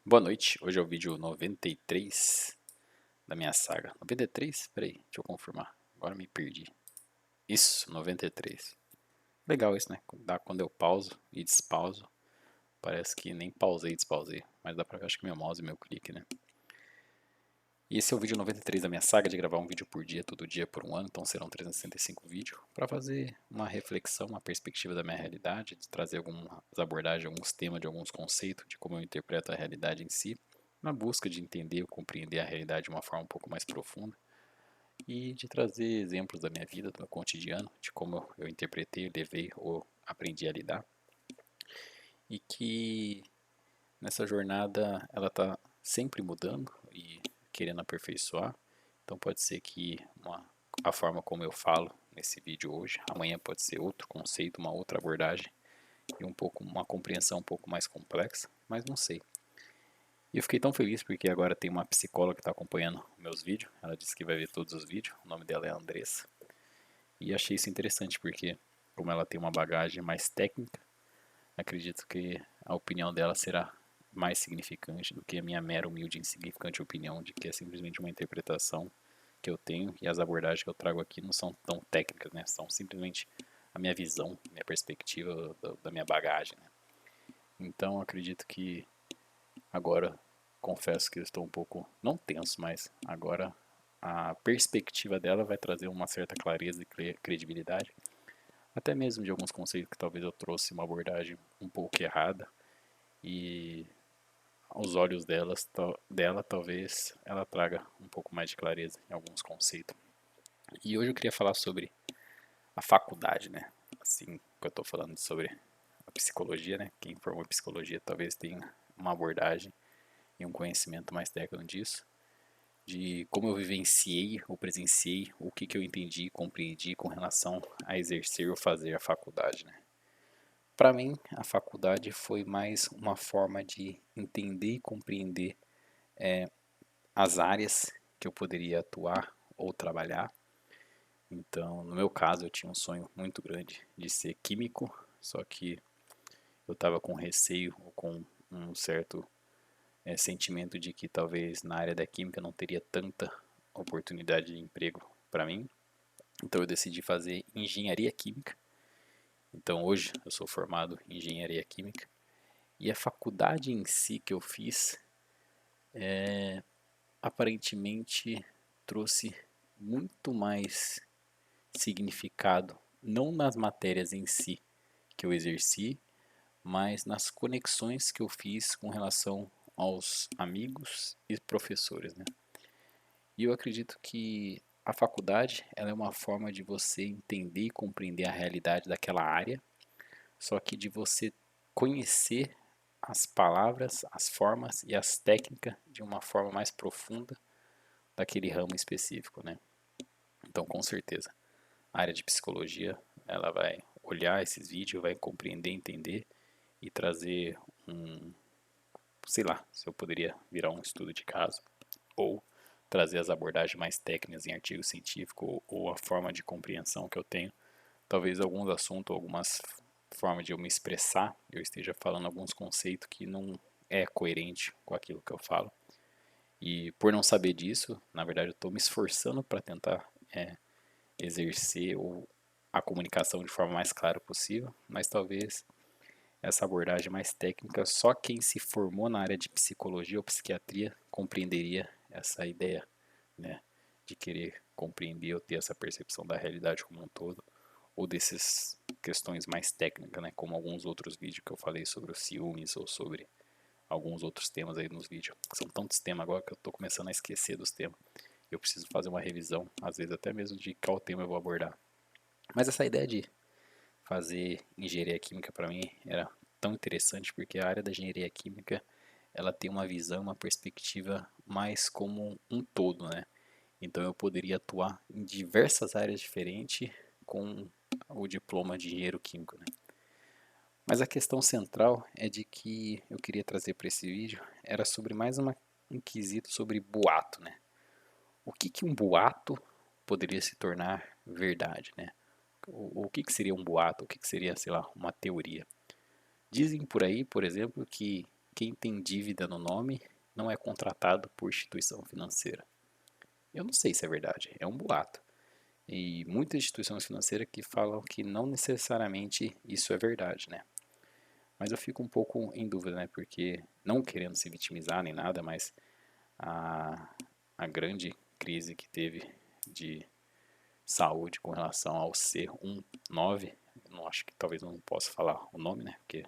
Boa noite, hoje é o vídeo 93 da minha saga. 93? Peraí, deixa eu confirmar. Agora me perdi. Isso, 93. Legal isso, né? Dá quando eu pauso e despauso. Parece que nem pausei e despausei. Mas dá pra ver, acho que meu mouse e meu clique, né? E esse é o vídeo 93 da minha saga de gravar um vídeo por dia, todo dia por um ano. Então serão 365 vídeos. Para fazer uma reflexão, uma perspectiva da minha realidade. De trazer algumas abordagens, alguns temas, de alguns conceitos. De como eu interpreto a realidade em si, na busca de entender ou compreender a realidade de uma forma um pouco mais profunda e de trazer exemplos da minha vida, do meu cotidiano, de como eu interpretei, levei ou aprendi a lidar e que nessa jornada ela está sempre mudando e querendo aperfeiçoar, então pode ser que a forma como eu falo nesse vídeo hoje, amanhã pode ser outro conceito, uma outra abordagem e uma compreensão um pouco mais complexa, mas não sei. E eu fiquei tão feliz porque agora tem uma psicóloga que está acompanhando meus vídeos. Ela disse que vai ver todos os vídeos. O nome dela é Andressa. E achei isso interessante porque, como ela tem uma bagagem mais técnica, acredito que a opinião dela será mais significante do que a minha mera, humilde e insignificante opinião de que é simplesmente uma interpretação que eu tenho e as abordagens que eu trago aqui não são tão técnicas, né? São simplesmente a minha visão, minha perspectiva da minha bagagem, né? Então acredito que agora, confesso que eu estou um pouco, não tenso, mas agora a perspectiva dela vai trazer uma certa clareza e credibilidade, até mesmo de alguns conceitos que talvez eu trouxe uma abordagem um pouco errada e aos olhos dela talvez ela traga um pouco mais de clareza em alguns conceitos. E hoje eu queria falar sobre a faculdade, né? Assim que eu estou falando sobre a psicologia, né? Quem formou psicologia talvez tenha uma abordagem e um conhecimento mais técnico disso, de como eu vivenciei ou presenciei, o que eu entendi e compreendi com relação a exercer ou fazer a faculdade, né? Para mim, a faculdade foi mais uma forma de entender e compreender as áreas que eu poderia atuar ou trabalhar. Então, no meu caso, eu tinha um sonho muito grande de ser químico, só que eu estava com receio ou com um certo sentimento de que talvez na área da química não teria tanta oportunidade de emprego para mim. Então eu decidi fazer engenharia química. Então hoje eu sou formado em engenharia química e a faculdade em si que eu fiz aparentemente trouxe muito mais significado, não nas matérias em si que eu exerci, mas nas conexões que eu fiz com relação aos amigos e professores, né? E eu acredito que a faculdade ela é uma forma de você entender e compreender a realidade daquela área, só que de você conhecer as palavras, as formas e as técnicas de uma forma mais profunda daquele ramo específico, né? Então, com certeza, a área de psicologia ela vai olhar esses vídeos, vai compreender, entender e trazer um, sei lá, se eu poderia virar um estudo de caso ou trazer as abordagens mais técnicas em artigo científico ou a forma de compreensão que eu tenho. Talvez alguns assuntos, algumas formas de eu me expressar, eu esteja falando alguns conceitos que não é coerente com aquilo que eu falo. E por não saber disso, na verdade eu estou me esforçando para tentar exercer a comunicação de forma mais clara possível, mas talvez essa abordagem mais técnica, só quem se formou na área de psicologia ou psiquiatria compreenderia essa ideia, né, de querer compreender ou ter essa percepção da realidade como um todo, ou dessas questões mais técnicas, né, como alguns outros vídeos que eu falei sobre os ciúmes ou sobre alguns outros temas aí nos vídeos. São tantos temas agora que eu estou começando a esquecer dos temas. Eu preciso fazer uma revisão, às vezes até mesmo de qual tema eu vou abordar. Mas essa ideia de fazer engenharia química para mim era tão interessante porque a área da engenharia química ela tem uma visão, uma perspectiva mais como um todo, né? Então eu poderia atuar em diversas áreas diferentes com o diploma de engenheiro químico, né? Mas a questão central é de que eu queria trazer para esse vídeo era sobre um quesito sobre boato, né? O que um boato poderia se tornar verdade, né? O que seria um boato? O que seria, sei lá, uma teoria? Dizem por aí, por exemplo, que quem tem dívida no nome não é contratado por instituição financeira. Eu não sei se é verdade, é um boato. E muitas instituições financeiras que falam que não necessariamente isso é verdade, né? Mas eu fico um pouco em dúvida, né? Porque, não querendo se vitimizar nem nada, mas a, a grande crise que teve de saúde com relação ao C19, não acho que talvez não possa falar o nome, né? Porque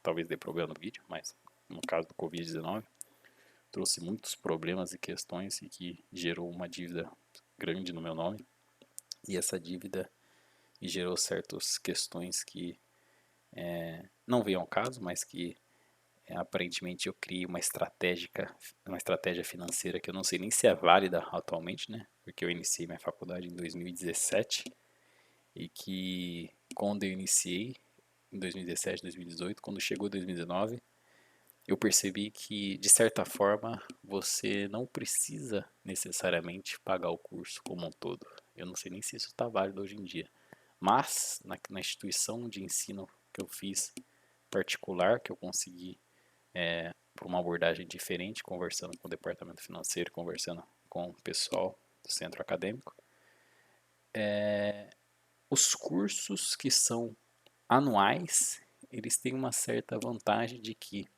talvez dê problema no vídeo, mas no caso do Covid-19, trouxe muitos problemas e questões e que gerou uma dívida grande no meu nome. E essa dívida gerou certas questões que não veio ao caso, mas que aparentemente eu criei uma estratégia financeira que eu não sei nem se é válida atualmente, né? Porque eu iniciei minha faculdade em 2017 e que quando eu iniciei em 2017, 2018, quando chegou 2019, eu percebi que de certa forma você não precisa necessariamente pagar o curso como um todo. Eu não sei nem se isso está válido hoje em dia, mas na instituição de ensino que eu fiz particular, que eu consegui por uma abordagem diferente, conversando com o departamento financeiro, conversando com o pessoal do centro acadêmico. Os cursos que são anuais, eles têm uma certa vantagem de que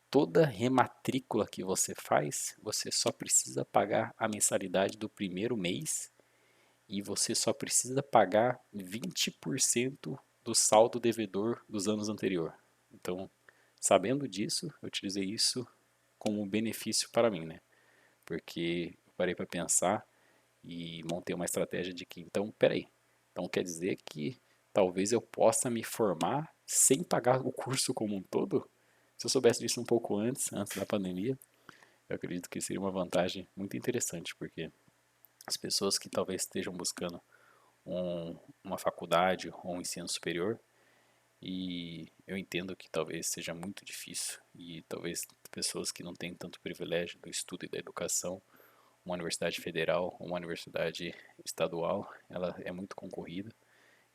toda rematrícula que você faz, você só precisa pagar a mensalidade do primeiro mês e você só precisa pagar 20% do saldo devedor dos anos anteriores. Então, sabendo disso, eu utilizei isso como benefício para mim, né? Porque eu parei para pensar e montei uma estratégia de que, então, peraí, então quer dizer que talvez eu possa me formar sem pagar o curso como um todo? Se eu soubesse disso um pouco antes da pandemia, eu acredito que seria uma vantagem muito interessante, porque as pessoas que talvez estejam buscando uma faculdade ou um ensino superior, e eu entendo que talvez seja muito difícil, e talvez pessoas que não têm tanto privilégio do estudo e da educação, uma universidade federal ou uma universidade estadual, ela é muito concorrida,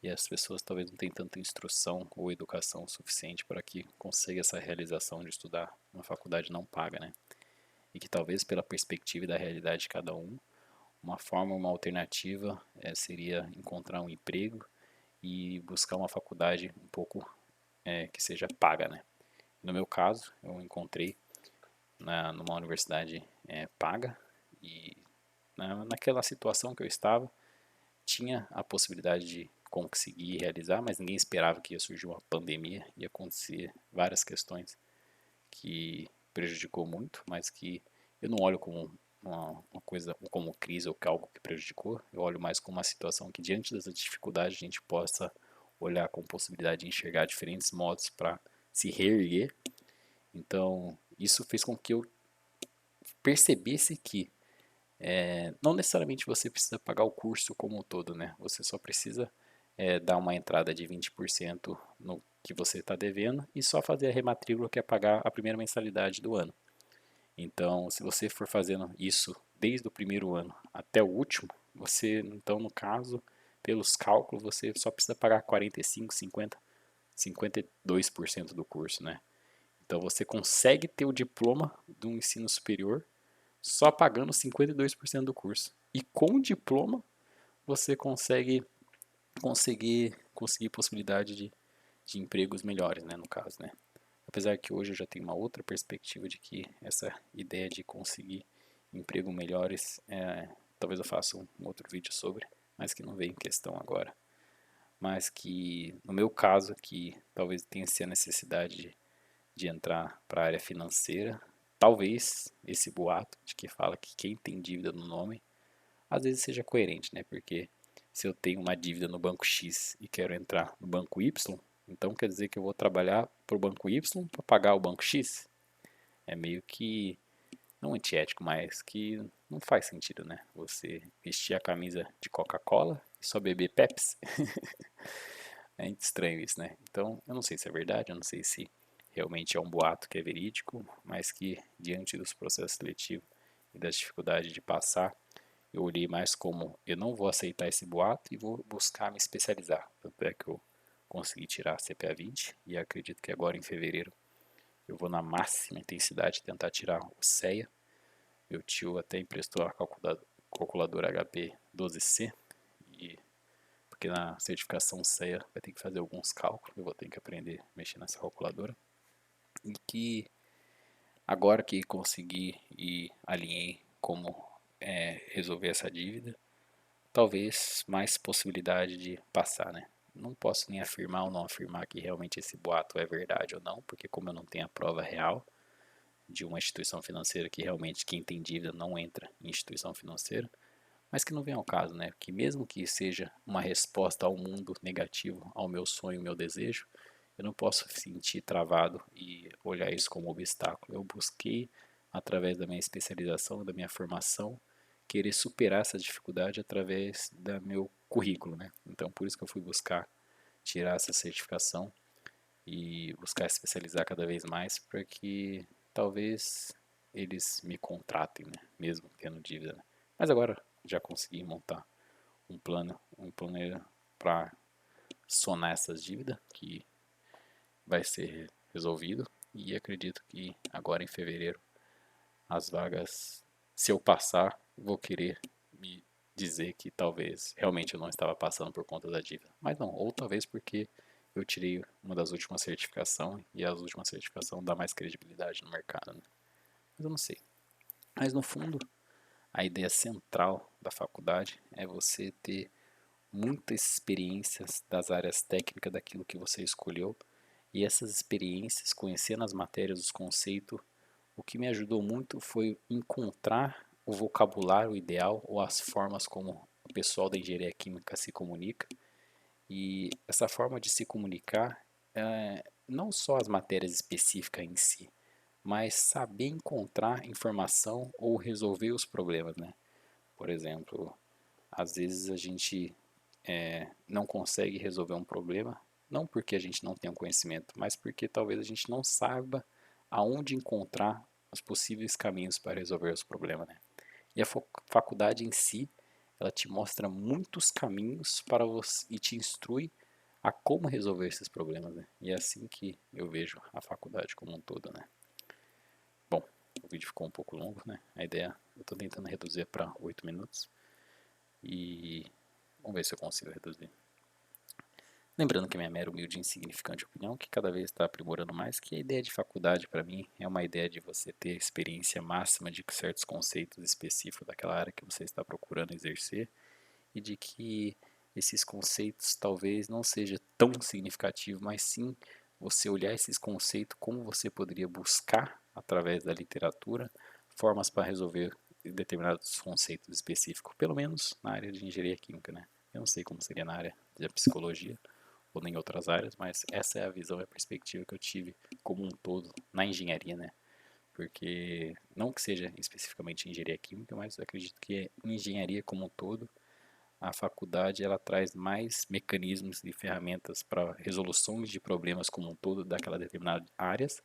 e as pessoas talvez não tenham tanta instrução ou educação suficiente para que consiga essa realização de estudar uma faculdade não paga, né? E que talvez pela perspectiva e da realidade de cada um, uma forma, uma alternativa seria encontrar um emprego e buscar uma faculdade um pouco que seja paga, né? No meu caso, eu encontrei numa universidade paga e naquela situação que eu estava, tinha a possibilidade de conseguir realizar, mas ninguém esperava que ia surgir uma pandemia, ia acontecer várias questões que prejudicou muito, mas que eu não olho como uma coisa como crise ou algo que prejudicou, eu olho mais como uma situação que diante dessa dificuldade a gente possa olhar com possibilidade de enxergar diferentes modos para se reerguer. Então isso fez com que eu percebesse que não necessariamente você precisa pagar o curso como um todo, né? Você só precisa dar uma entrada de 20% no que você está devendo e só fazer a rematrícula, que é pagar a primeira mensalidade do ano. Então, se você for fazendo isso desde o primeiro ano até o último, você, então, no caso, pelos cálculos, você só precisa pagar 45, 50, 52% do curso, né? Então, você consegue ter o diploma do ensino superior só pagando 52% do curso. E com o diploma, você conseguir possibilidade de empregos melhores, né, no caso, né? Apesar que hoje eu já tenho uma outra perspectiva de que essa ideia de conseguir emprego melhores, talvez eu faça um outro vídeo sobre, mas que não veio em questão agora. Mas que, no meu caso, que talvez tenha sido a necessidade de entrar para a área financeira, talvez esse boato de que fala que quem tem dívida no nome, às vezes seja coerente, né? Porque se eu tenho uma dívida no banco X e quero entrar no banco Y, então quer dizer que eu vou trabalhar para o banco Y para pagar o banco X? É meio que, não antiético, mas que não faz sentido, né? Você vestir a camisa de Coca-Cola e só beber Pepsi. É estranho isso, né? Então, eu não sei se é verdade, eu não sei se realmente é um boato que é verídico, mas que diante dos processos seletivos e das dificuldades de passar, eu olhei mais como eu não vou aceitar esse boato e vou buscar me especializar. Tanto é que eu consegui tirar a CPA 20 e acredito que agora em fevereiro Eu vou na máxima intensidade tentar tirar o CEA. Meu tio até emprestou a calculadora HP 12C, porque na certificação CEA vai ter que fazer alguns cálculos, eu vou ter que aprender a mexer nessa calculadora. E que agora que consegui e alinhei como resolver essa dívida, talvez mais possibilidade de passar, né? Não posso nem afirmar ou não afirmar que realmente esse boato é verdade ou não, porque como eu não tenho a prova real de uma instituição financeira que realmente quem tem dívida não entra em instituição financeira, mas que não vem ao caso, né? Que mesmo que seja uma resposta ao mundo negativo, ao meu sonho, ao meu desejo, eu não posso sentir travado e olhar isso como obstáculo. Eu busquei, através da minha especialização, da minha formação, querer superar essa dificuldade através do meu currículo, né? Então, por isso que eu fui buscar tirar essa certificação e buscar especializar cada vez mais para que talvez eles me contratem, né? Mesmo tendo dívida, né? Mas agora já consegui montar um plano para sonar essas dívidas que vai ser resolvido e acredito que agora em fevereiro as vagas, se eu passar, vou querer me dizer que talvez realmente eu não estava passando por conta da dívida, mas não, ou talvez porque eu tirei uma das últimas certificações e as últimas certificações dá mais credibilidade no mercado, né? Mas eu não sei. Mas no fundo, a ideia central da faculdade é você ter muitas experiências das áreas técnicas daquilo que você escolheu e essas experiências, conhecendo as matérias, os conceitos, o que me ajudou muito foi encontrar o vocabulário ideal ou as formas como o pessoal da engenharia química se comunica. E essa forma de se comunicar, não só as matérias específicas em si, mas saber encontrar informação ou resolver os problemas, né? Por exemplo, às vezes a gente não consegue resolver um problema, não porque a gente não tem um conhecimento, mas porque talvez a gente não saiba aonde encontrar os possíveis caminhos para resolver os problemas, né? E a faculdade em si, ela te mostra muitos caminhos para você e te instrui a como resolver esses problemas, né? E é assim que eu vejo a faculdade como um todo, né? Bom, o vídeo ficou um pouco longo, né? A ideia, eu estou tentando reduzir para 8 minutos e vamos ver se eu consigo reduzir. Lembrando que minha mera humilde e insignificante opinião, que cada vez está aprimorando mais, que a ideia de faculdade para mim é uma ideia de você ter experiência máxima de certos conceitos específicos daquela área que você está procurando exercer e de que esses conceitos talvez não seja tão significativo, mas sim você olhar esses conceitos como você poderia buscar através da literatura formas para resolver determinados conceitos específicos, pelo menos na área de engenharia química, né? Eu não sei como seria na área da psicologia, ou em outras áreas, mas essa é a visão e a perspectiva que eu tive como um todo na engenharia, né? Porque, não que seja especificamente engenharia química, mas eu acredito que em engenharia como um todo, a faculdade ela traz mais mecanismos e ferramentas para resoluções de problemas como um todo daquela determinada áreas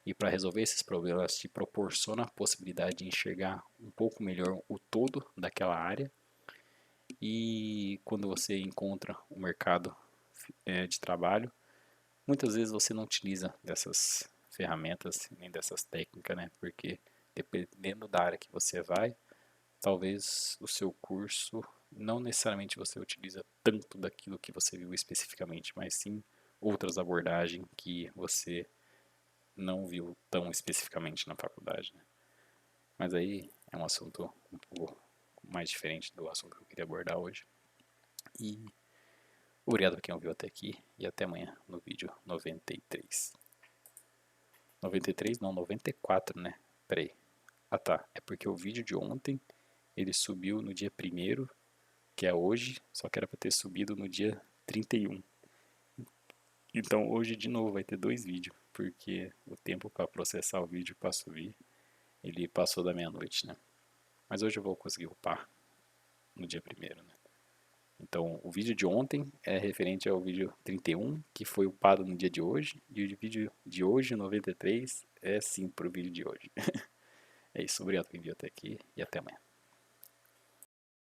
e para resolver esses problemas te proporciona a possibilidade de enxergar um pouco melhor o todo daquela área e quando você encontra o mercado de trabalho, muitas vezes você não utiliza dessas ferramentas nem dessas técnicas, né? Porque dependendo da área que você vai, talvez o seu curso não necessariamente você utiliza tanto daquilo que você viu especificamente, mas sim outras abordagens que você não viu tão especificamente na faculdade, né? Mas aí é um assunto um pouco mais diferente do assunto que eu queria abordar hoje. E obrigado por quem ouviu até aqui e até amanhã no vídeo 93. 93 não, 94, né? Peraí. Ah tá, é porque o vídeo de ontem ele subiu no dia 1º, que é hoje, só que era para ter subido no dia 31. Então hoje de novo vai ter 2 vídeos, porque o tempo para processar o vídeo para subir, ele passou da meia-noite, né? Mas hoje eu vou conseguir upar no dia 1º, né? Então, o vídeo de ontem é referente ao vídeo 31, que foi upado no dia de hoje, e o vídeo de hoje, 93, é sim pro vídeo de hoje. É isso, obrigado por vir até aqui e até amanhã.